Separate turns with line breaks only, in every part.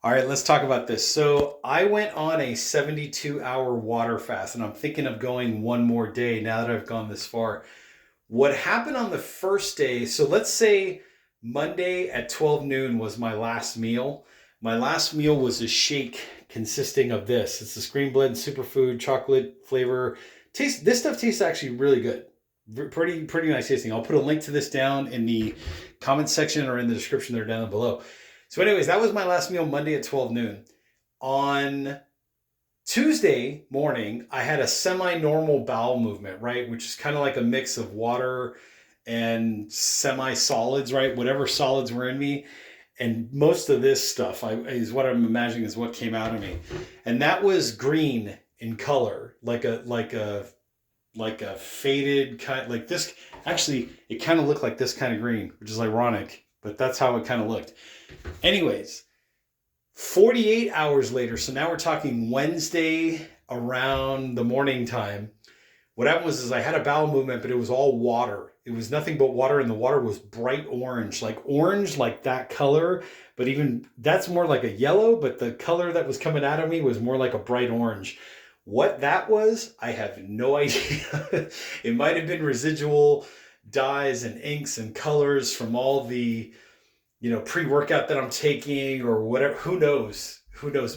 All right, let's talk about this. So I went on a 72-hour water fast, and I'm thinking of going one more day now that I've gone this far. What happened on the first day? So let's say Monday at 12 noon was my last meal. My last meal was a shake consisting of this. It's the Screen Blend Superfood chocolate flavor. This stuff tastes actually really good. Pretty nice tasting. I'll put a link to this down in the comment section or in the description there down below. So, anyways, that was my last meal Monday at 12 noon. On Tuesday morning, I had a semi-normal bowel movement, right? Which is kind of like a mix of water and semi-solids, right? Whatever solids were in me. And most of this stuff is what I'm imagining is what came out of me. And that was green in color, like a faded kind, like this. Actually, it kind of looked like this kind of green, which is ironic, but that's how it kind of looked. Anyways, 48 hours later, so now we're talking Wednesday around the morning time. What happened was I had a bowel movement, but it was all water. It was nothing but water, and the water was bright orange, like that color. But even that's more like a yellow, but the color that was coming out of me was more like a bright orange. What that was, I have no idea. It might have been residual dyes and inks and colors from all the pre-workout that I'm taking or whatever. Who knows?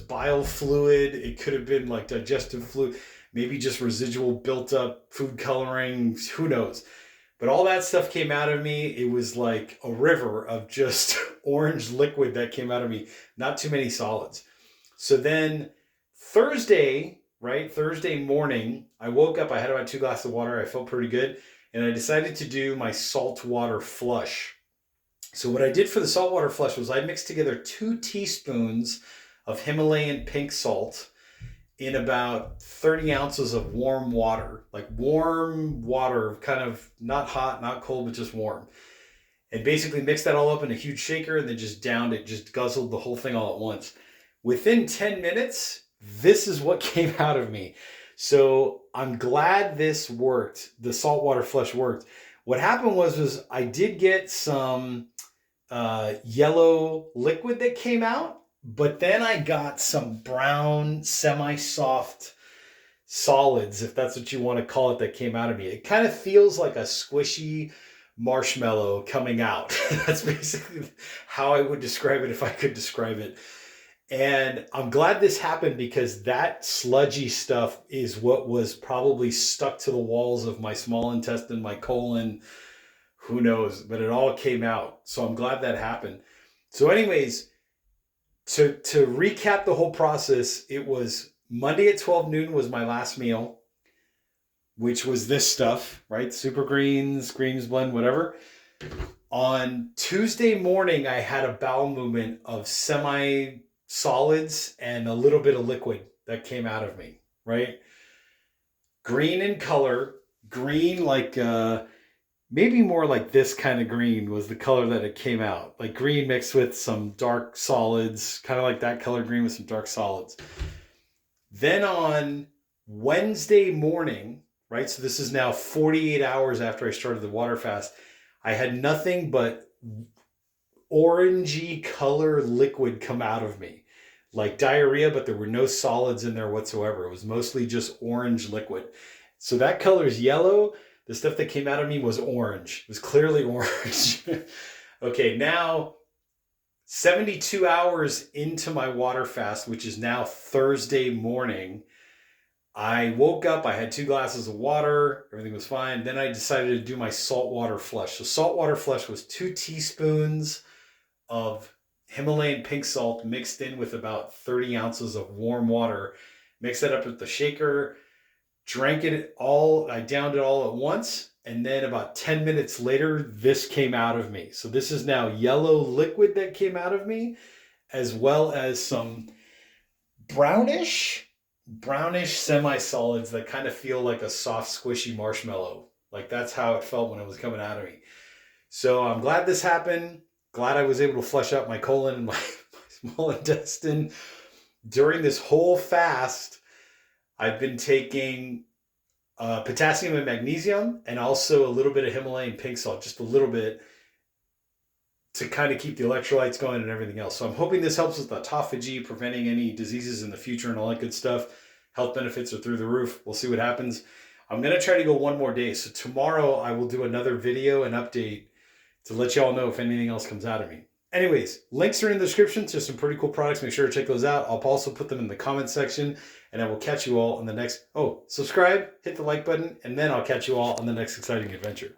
Bile fluid. It could have been like digestive fluid, maybe just residual built up food coloring. Who knows? But all that stuff came out of me. It was like a river of just orange liquid that came out of me. Not too many solids. So then Thursday, right? Thursday morning, I woke up. I had about 2 glasses of water. I felt pretty good. And I decided to do my salt water flush. So what I did for the saltwater flush was I mixed together 2 teaspoons of Himalayan pink salt in about 30 ounces of warm water, like warm water, kind of not hot, not cold, but just warm. And basically mixed that all up in a huge shaker and then just downed it, just guzzled the whole thing all at once. Within 10 minutes, this is what came out of me. So I'm glad this worked. The saltwater flush worked. What happened was I did get some yellow liquid that came out, but then I got some brown semi-soft solids, if that's what you want to call it, that came out of me. It kind of feels like a squishy marshmallow coming out. That's basically how I would describe it if I could describe it. And I'm glad this happened because that sludgy stuff is what was probably stuck to the walls of my small intestine, my colon, who knows, but it all came out. So I'm glad that happened. So anyways, to recap the whole process, it was Monday at 12 noon was my last meal, which was this stuff, right? Super greens blend, whatever. On Tuesday morning, I had a bowel movement of semi solids and a little bit of liquid that came out of me, right? Green in color, green like maybe more like this kind of green was the color that it came out. Like green mixed with some dark solids, kind of like that color green with some dark solids. Then on Wednesday morning, right? So this is now 48 hours after I started the water fast. I had nothing but orangey color liquid come out of me. Like diarrhea, but there were no solids in there whatsoever. It was mostly just orange liquid. So that color is yellow. The stuff that came out of me was orange. It was clearly orange. Okay, now 72 hours into my water fast, which is now Thursday morning, I woke up, I had 2 glasses of water, everything was fine. Then I decided to do my saltwater flush. So saltwater flush was 2 teaspoons of Himalayan pink salt mixed in with about 30 ounces of warm water. Mix that up with the shaker, drank it all, I downed it all at once, and then about 10 minutes later, this came out of me. So this is now yellow liquid that came out of me, as well as some brownish semi-solids that kind of feel like a soft, squishy marshmallow. Like that's how it felt when it was coming out of me. So I'm glad this happened. Glad I was able to flush out my colon and my small intestine. During this whole fast, I've been taking potassium and magnesium and also a little bit of Himalayan pink salt, just a little bit. to kind of keep the electrolytes going and everything else. So I'm hoping this helps with autophagy, preventing any diseases in the future and all that good stuff. Health benefits are through the roof. We'll see what happens. I'm going to try to go one more day. So tomorrow I will do another video and update to let y'all know if anything else comes out of me. Anyways, links are in the description to some pretty cool products. Make sure to check those out. I'll also put them in the comment section, and I will catch you all on the next... Oh, subscribe, hit the like button, and then I'll catch you all on the next exciting adventure.